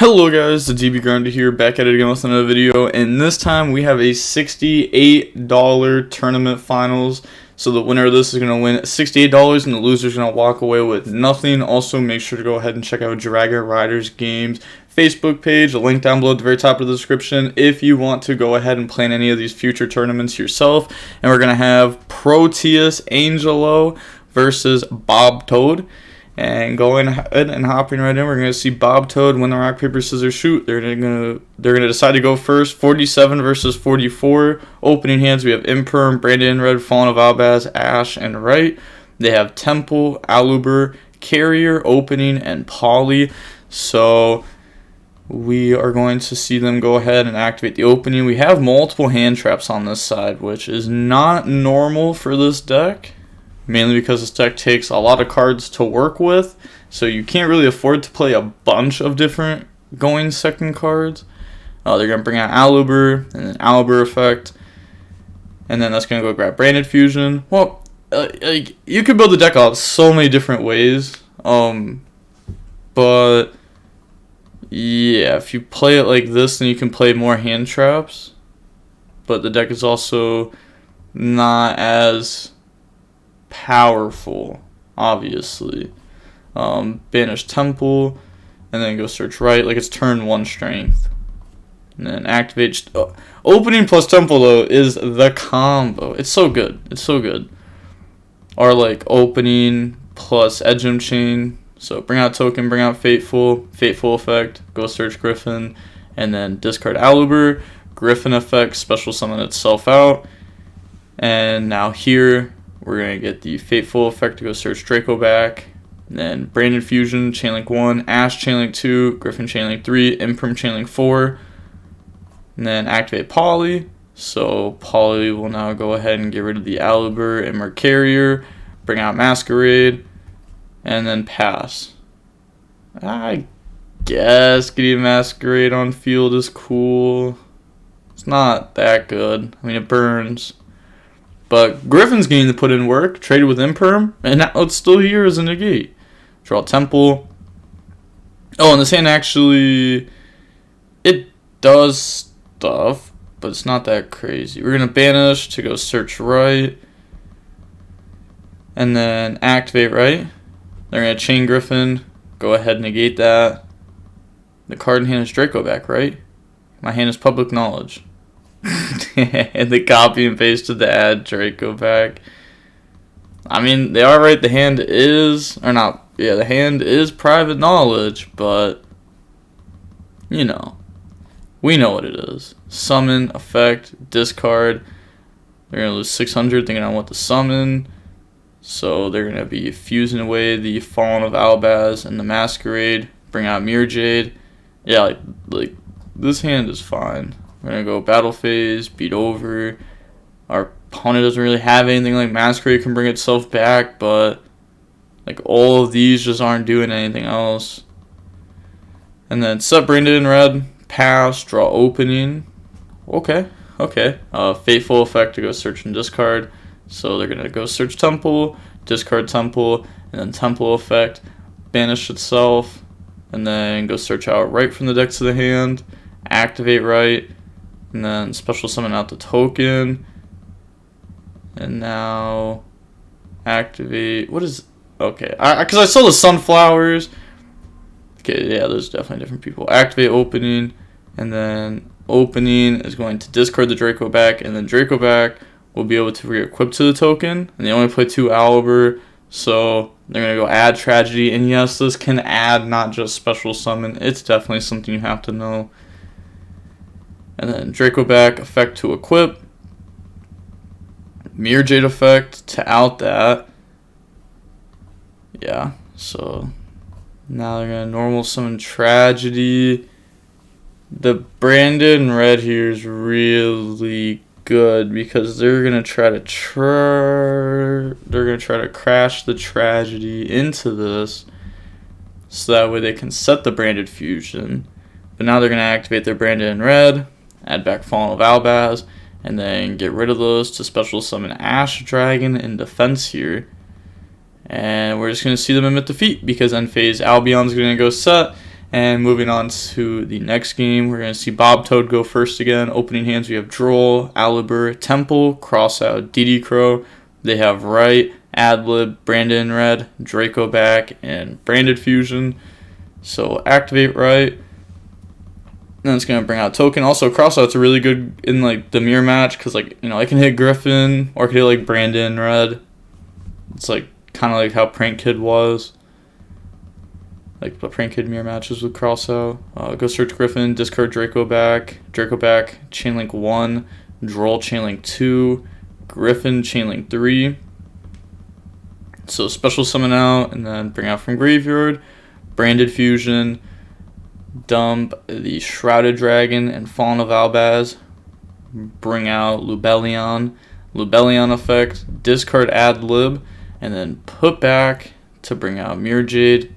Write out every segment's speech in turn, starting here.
Hello guys, the DB Grinder here, back at it again with another video, and this time we have a $68 tournament finals. So the winner of this is going to win $68 and the loser is going to walk away with nothing. Also, make sure to go ahead and check out ZhaVioRxGFX Facebook page, a link down below at the very top of the description if you want to go ahead and plan any of these future tournaments yourself. And we're going to have Proteus Angelo versus Bob Toad. And going ahead and hopping right in, we're going to see Bob Toad win the rock, paper, scissors, shoot. They're gonna decide to go first. 47 versus 44. Opening hands, we have Imperm, Brandon Red, Fallen of Albaz, Ash, and Right. They have Temple, Aluber, Carrier, Opening, and Poly. So we are going to see them go ahead and activate the opening. We have multiple hand traps on this side, which is not normal for this deck. Mainly because this deck takes a lot of cards to work with, so you can't really afford to play a bunch of different going second cards. They're going to bring out Aluber, and then Aluber effect, and then that's going to go grab Branded Fusion. Well, you could build the deck out so many different ways, but yeah, if you play it like this, then you can play more hand traps, but the deck is also not as powerful, obviously. Banish Temple, and then go search Right, like it's turn 1 strength. And then activate. Opening plus Temple, though, is the combo. It's so good. It's so good. Or like opening plus Edgem Chain. So bring out token, bring out Fateful effect, go search Griffin, and then discard Aluber. Griffin effect, special summon itself out. And now here, we're going to get the Fateful effect to go search Draco back. And then Branded Fusion, Chainlink 1, Ash Chainlink 2, Griffin Chainlink 3, Imperm Chainlink 4. And then activate Poly. So Poly will now go ahead and get rid of the Aluber and Mercarrier. Bring out Masquerade. And then pass. I guess getting Masquerade on field is cool. It's not that good. I mean, it burns. But Griffin's getting to put in work, traded with Imperm, and now it's still here as a negate. Draw Temple. Oh, and this hand actually, it does stuff, but it's not that crazy. We're going to banish to go search Right, and then activate Right. They're going to chain Griffin, go ahead and negate that. The card in hand is Draco back, right? My hand is public knowledge. And the copy and paste to the add Draco back. I mean, they are right. The hand is, or not, yeah, the hand is private knowledge, but, you know, we know what it is. Summon, effect, discard. They're going to lose 600 thinking on what to summon. So they're going to be fusing away the Fallen of Albaz and the Masquerade. Bring out Mirror Jade. Yeah, like this hand is fine. We're going to go battle phase, beat over. Our opponent doesn't really have anything like Masquerade can bring itself back, but like all of these just aren't doing anything else. And then set Branded in red, pass, draw opening. Okay. Fateful effect to go search and discard. So they're going to go search Temple, discard Temple, and then Temple effect, banish itself, and then go search out Right from the deck to the hand, activate Right, and then special summon out the token. And now activate. What is. Okay. Because I saw the sunflowers. Okay, yeah, those are definitely different people. Activate opening. And then opening is going to discard the Draco back. And then Draco back will be able to re-equip to the token. And they only play 2 Aluber. So they're going to go add Tragedy. And yes, this can add, not just special summon. It's definitely something you have to know. And then Draco back, effect to equip. Mirror Jade effect to out that. Yeah, so now they're going to normal summon Tragedy. The Branded in red here is really good because they're going to try to crash the Tragedy into this so that way they can set the Branded Fusion. But now they're going to activate their Branded in red. Add back Fallen of Albaz, and then get rid of those to special summon Ash Dragon in defense here. And we're just going to see them emit defeat because end phase Albion's going to go set, And moving on to the next game, we're going to see Bob Toad go first again. Opening hands, we have Droll, Alibur, Temple, Crossout, dotKuro. They have Right, Adlib, Branded in Red, Draco back, and Branded Fusion. So activate Right. Then it's going to bring out Token. Also, Crossout's really good in like the mirror match because like, you know, I can hit Griffin or I can hit like Branded in Red. It's like kind of like how Prank Kid was. Like the Prank Kid mirror matches with Crossout. Go search Griffin, discard Draco back, Chainlink 1, Droll Chainlink 2, Griffin Chainlink 3. So special summon out and then bring out from graveyard, Branded Fusion, dump the Shrouded Dragon and Fallen of Albaz, bring out Lubellion effect, discard Adlib, and then put back to bring out Mirror Jade.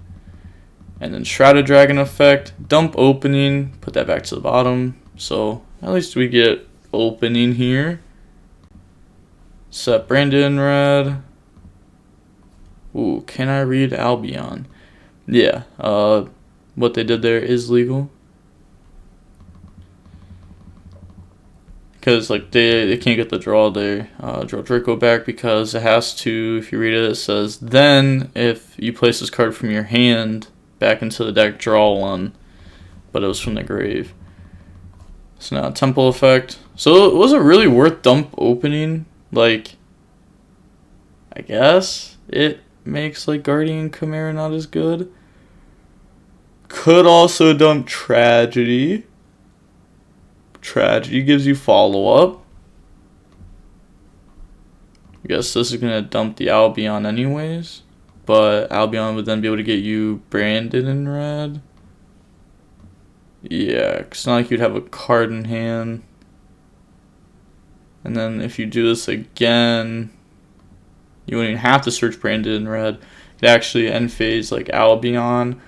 And then Shrouded Dragon effect, dump opening, put that back to the bottom. So at least we get opening here. Set Branded in Red. Ooh, can I read Albion? Yeah, what they did there is legal. Because like they can't get the draw there. Draw Draco back because it has to, if you read it, it says, then if you place this card from your hand back into the deck, draw one, but it was from the grave. So now Temple effect. So was it really worth dump opening? Like, I guess it makes like Guardian Chimera not as good. Could also dump Tragedy. Tragedy gives you follow-up. I guess this is gonna dump the Albion anyways. But Albion would then be able to get you Branded in Red. Yeah, it's not like you'd have a card in hand. And then if you do this again, you wouldn't even have to search Branded in Red. You'd actually end phase like Albion,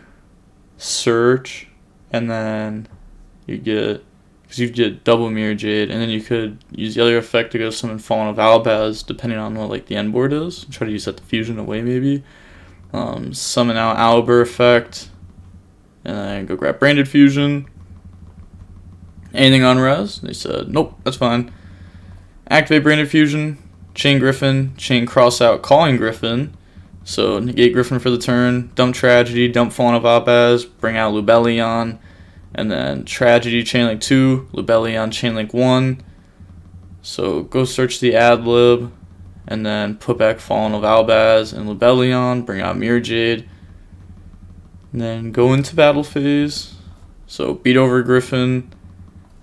search, and then you get, because you get double Mirror Jade, and then you could use the other effect to go summon Fallen of Albaz, depending on what like the end board is. Try to use that to fusion away maybe. Summon out Alibur effect, and then go grab Branded Fusion. Anything on res? They said, nope, that's fine. Activate Branded Fusion, chain Griffin, chain Crossout, calling Griffin. So negate Griffin for the turn, dump Tragedy, dump Fallen of Albaz, bring out Lubellion, and then Tragedy Chainlink 2, Lubellion Chainlink 1. So go search the Adlib, and then put back Fallen of Albaz and Lubellion, bring out Mirror Jade, and then go into battle phase. So beat over Griffin,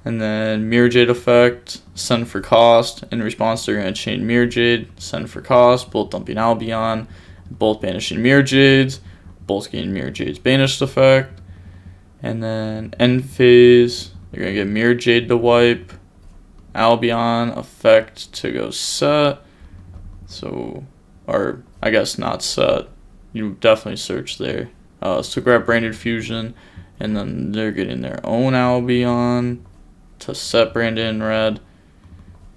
and then Mirror Jade effect, send for cost. In response, they're going to chain Mirror Jade, send for cost, both dumping Albion, both banishing Mirror Jades, both getting Mirror Jade's banished effect. And then end phase, they're going to get Mirror Jade to wipe, Albion effect to go set. So, or I guess not set. You definitely search there. So grab Branded Fusion, and then they're getting their own Albion to set Branded in Red.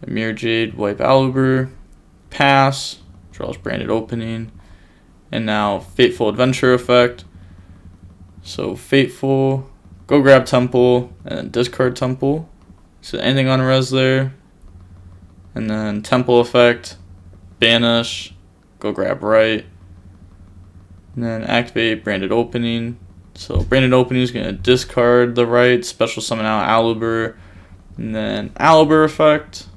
Mirror Jade, wipe Alibur, pass, draws Branded opening, and now Fateful Adventure effect. So Fateful, go grab Temple, and then discard Temple. So anything on res there, and then Temple effect, banish, go grab Right, and then activate Branded Opening. So Branded Opening is going to discard the Right, special summon out Alibur, and then Alibur effect.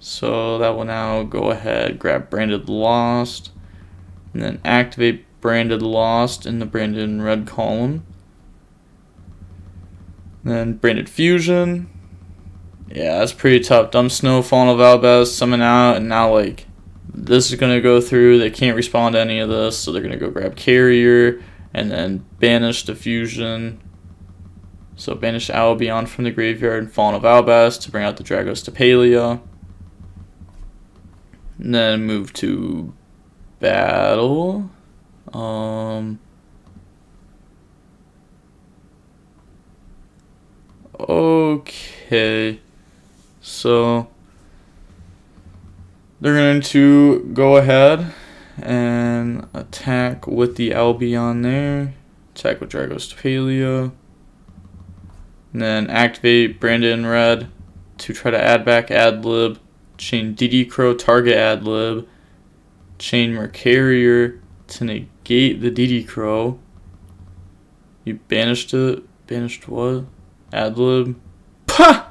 So that will now go ahead, grab Branded Lost, and then activate Branded Lost in the Branded in Red column. And then Branded Fusion. Yeah, that's pretty tough. Dump Snow, Fallen of Albaz, summon out, and now like this is going to go through. They can't respond to any of this, so they're going to go grab Carrier and then banish the Fusion. So banish Albion from the graveyard and Fallen of Albaz to bring out the Dragos to Palia. And then move to battle. Okay. So they're going to go ahead and attack with the Albion there attack with Dragostapelia. And then activate Branded in Red to try to add back Adlib. Chain dotKuro, target Adlib. Chain Mercarrier to negate the dotKuro. You banished it. Banished what? Adlib. Pah!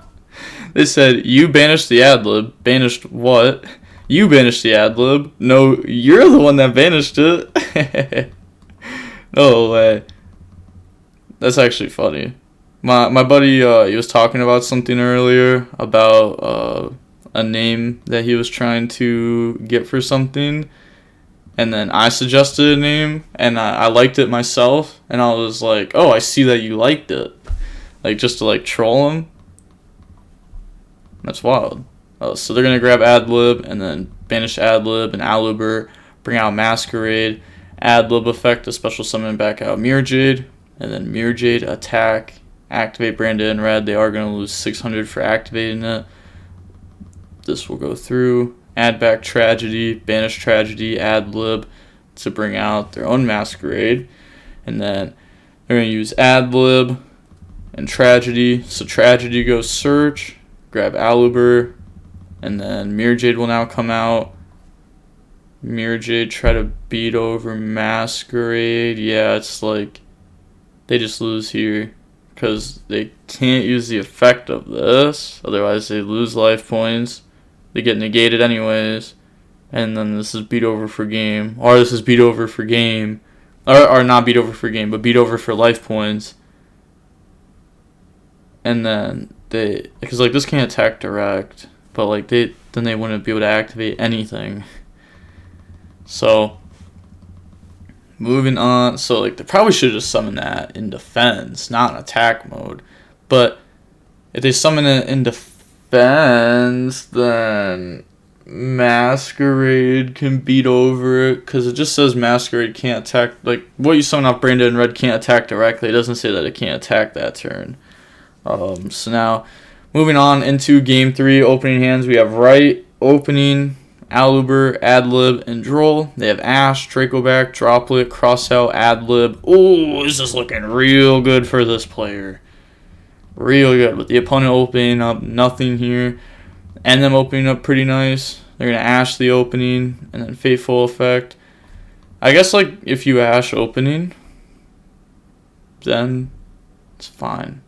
They said, you banished the Adlib. Banished what? You banished the Adlib. No, you're the one that banished it. No way. That's actually funny. My buddy, he was talking about something earlier about a name that he was trying to get for something. And then I suggested a name, and I liked it myself. And I was like, oh, I see that you liked it. Like, just to, like, troll him. That's wild. So they're going to grab Adlib, and then banish Adlib and Aluber. Bring out Masquerade. Adlib effect, a special summon back out Mirror Jade. And then Mirror Jade attack. Activate Branded in Red. They are going to lose 600 for activating it. This will go through. Add back Tragedy, banish Tragedy, Adlib to bring out their own Masquerade. And then they're going to use Adlib and Tragedy. So Tragedy goes search, grab Aluber, and then Mirror Jade will now come out. Mirror Jade try to beat over Masquerade. Yeah, it's like they just lose here because they can't use the effect of this. Otherwise they lose life points. They get negated anyways. And then this is beat over for game. Or this is beat over for game. Or not beat over for game, but beat over for life points. And then they... Because, like, this can't attack direct. But, like, then they wouldn't be able to activate anything. So, moving on. So, like, they probably should have just summoned that in defense, not in attack mode. But if they summon it in defense, then Masquerade can beat over it, because it just says Masquerade can't attack. Like, what you summon off Branded in Red can't attack directly. It doesn't say that it can't attack that turn. So now, moving on into Game 3, opening hands, we have Right, opening, Aluber, Adlib, and Droll. They have Ash, Dracoback, Droplet, Crossout, Adlib. Ooh, this is looking real good for this player. Real good, with the opponent opening up nothing here, and them opening up pretty nice. They're going to Ash the opening, and then Fateful Effect. I guess, like, if you Ash opening, then it's fine.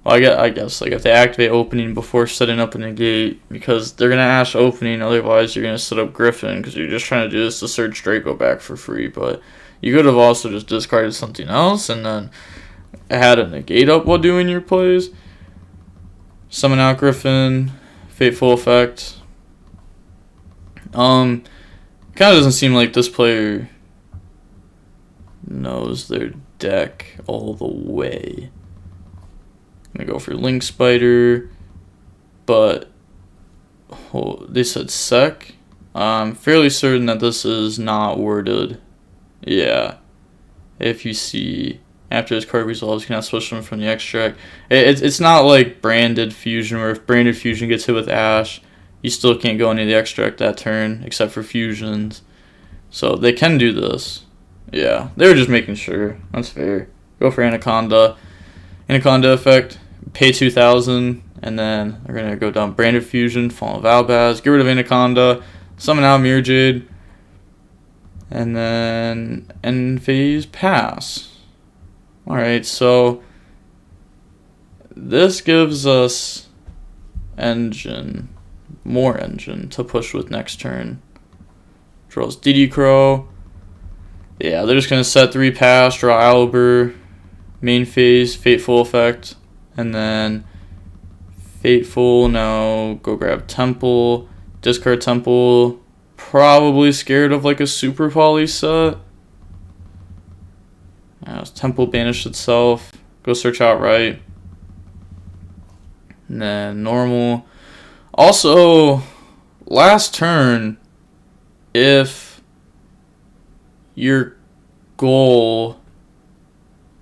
Well, I guess, like, if they activate opening before setting up a negate, because they're going to Ash opening, otherwise you're going to set up Griffin, because you're just trying to do this to search Draco back for free, but you could have also just discarded something else, and then had a negate up while doing your plays. Summon out Griffin, Fateful Effect. Kind of doesn't seem like this player knows their deck all the way. I'm gonna go for Link Spider, but they said Sec. I'm fairly certain that this is not worded. Yeah, if you see after this card resolves, you cannot switch them from the extract. It's not like Branded Fusion, where if Branded Fusion gets hit with Ash, you still can't go into the extract that turn, except for fusions. So they can do this. Yeah, they were just making sure. That's fair. Go for Anaconda. Anaconda effect, pay 2,000, and then they're going to go down Branded Fusion, Fall of Albaz, get rid of Anaconda, summon out Mirror Jade, and then end phase pass. Alright, so this gives us more engine to push with next turn. Draws dotKuro. Yeah, they're just going to set 3 pass, draw Aluber, main phase, Fateful Effect, and then Fateful, now go grab Temple, discard Temple, probably scared of like a Super Poly set. Temple banished itself. Go search outright. And then normal. Also, last turn, if your goal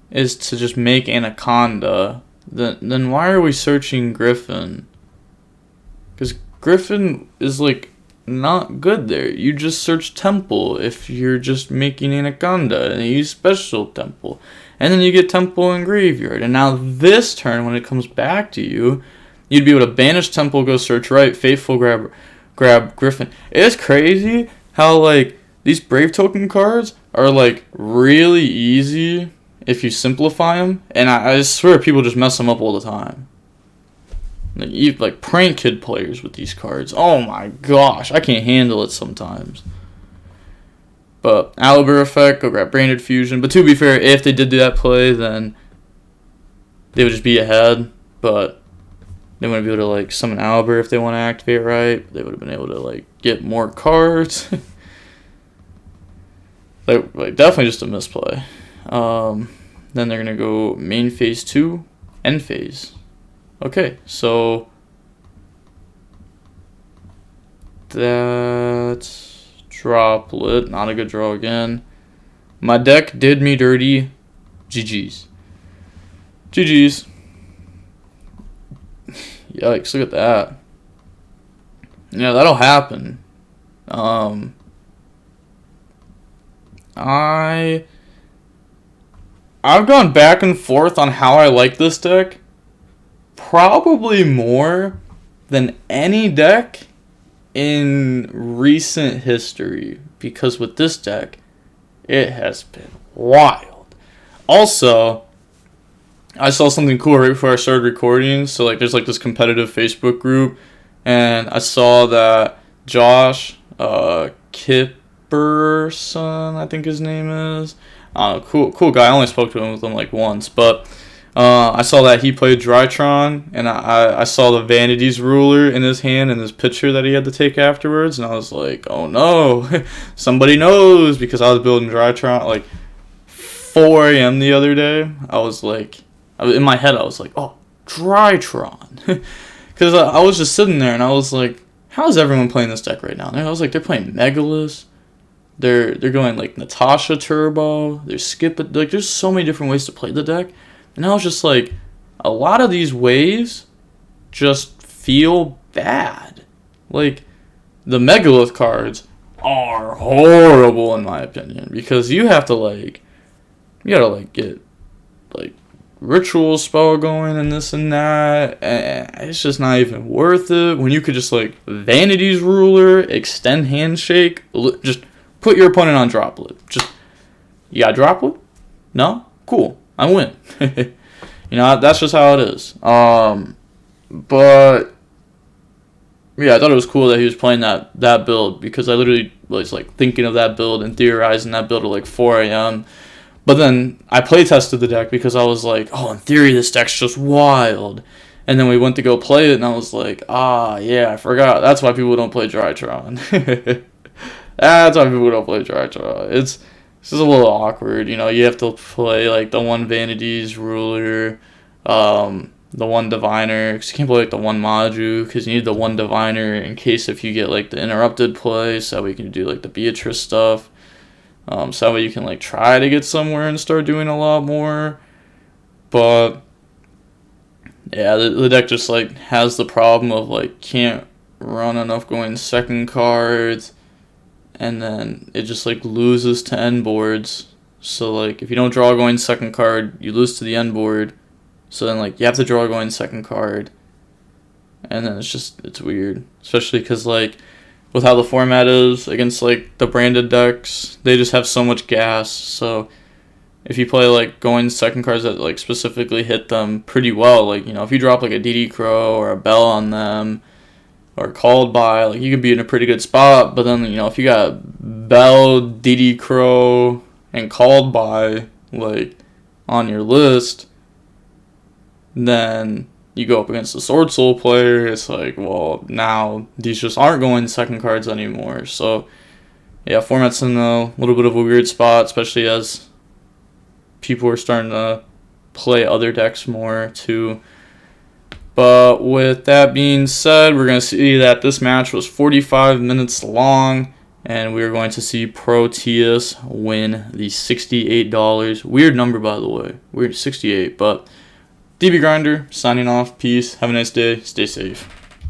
is to just make Anaconda, then why are we searching Griffin? Because Griffin is like not good there. You just search temple if you're just making Anaconda, and you use special temple. And then you get temple and graveyard. And now this turn, when it comes back to you, you'd be able to banish temple, go search right, faithful, grab Griffin. It's crazy how, like, these Brave token cards are, like, really easy if you simplify them. And I swear people just mess them up all the time. Like prank kid players with these cards. Oh my gosh, I can't handle it sometimes. But Owlbear effect, go grab Branded Fusion. But to be fair, if they did do that play, then they would just be ahead. But they wouldn't be able to like summon Owlbear if they want to activate right. They would have been able to like get more cards. like definitely just a misplay. Then they're gonna go main phase 2, end phase. Okay, so that's Droplet. Not a good draw again. My deck did me dirty. GG's. GG's. Yikes, look at that. Yeah, that'll happen. I've gone back and forth on how I like this deck. Probably more than any deck in recent history, because with this deck, it has been wild. Also, I saw something cool right before I started recording. So like, there's like this competitive Facebook group, and I saw that Josh Kipperson, I think his name is. Cool guy. I only spoke to him with him like once, but I saw that he played Drytron, and I saw the Vanities ruler in his hand and his picture that he had to take afterwards, and I was like, oh no, somebody knows, because I was building Drytron at like 4 a.m. the other day. I was like, in my head, I was like, oh, Drytron. Because I was just sitting there, and I was like, how is everyone playing this deck right now? And I was like, they're playing Megalith. They're going like Natasha Turbo. They're skipping, like, there's so many different ways to play the deck. And I was just like, a lot of these ways just feel bad. Like, the Megalith cards are horrible in my opinion, because you have to like, you gotta like get like ritual spell going and this and that, and it's just not even worth it when you could just like Vanities ruler, extend handshake, just put your opponent on Droplet. Just, you got Droplet? No? Cool. I win. You know, that's just how it is. But yeah, I thought it was cool that he was playing that build, because I literally was like thinking of that build and theorizing that build at like 4 a.m. But then I play tested the deck because I was like, oh, in theory this deck's just wild. And then we went to go play it, and I was like, yeah, I forgot. That's why people don't play Drytron. That's why people don't play Drytron. It's just a little awkward, you know. You have to play like the one Vanities ruler, the one Diviner, because you can't play like the one Maju, because you need the one Diviner in case if you get like the interrupted play, so that we can do like the Beatrice stuff. So that way you can like try to get somewhere and start doing a lot more. But yeah, the deck just like has the problem of like can't run enough going second cards, and then it just like loses to end boards. So like if you don't draw going second card, you lose to the end board. So then like you have to draw going second card, and then it's weird, especially because like with how the format is against like the branded decks, they just have so much gas. So if you play like going second cards that like specifically hit them pretty well, like, you know, if you drop like a dotKuro or a Bell on them, or Called By, like you could be in a pretty good spot. But then, you know, if you got Bell, dotKuro, and Called By like on your list, then you go up against the Sword Soul player, it's like, well, now these just aren't going second cards anymore. So yeah, format's in a little bit of a weird spot, especially as people are starting to play other decks more too. But with that being said, we're going to see that this match was 45 minutes long, and we're going to see Proteus win the $68. Weird number, by the way. Weird, 68. But DB Grinder, signing off. Peace. Have a nice day. Stay safe.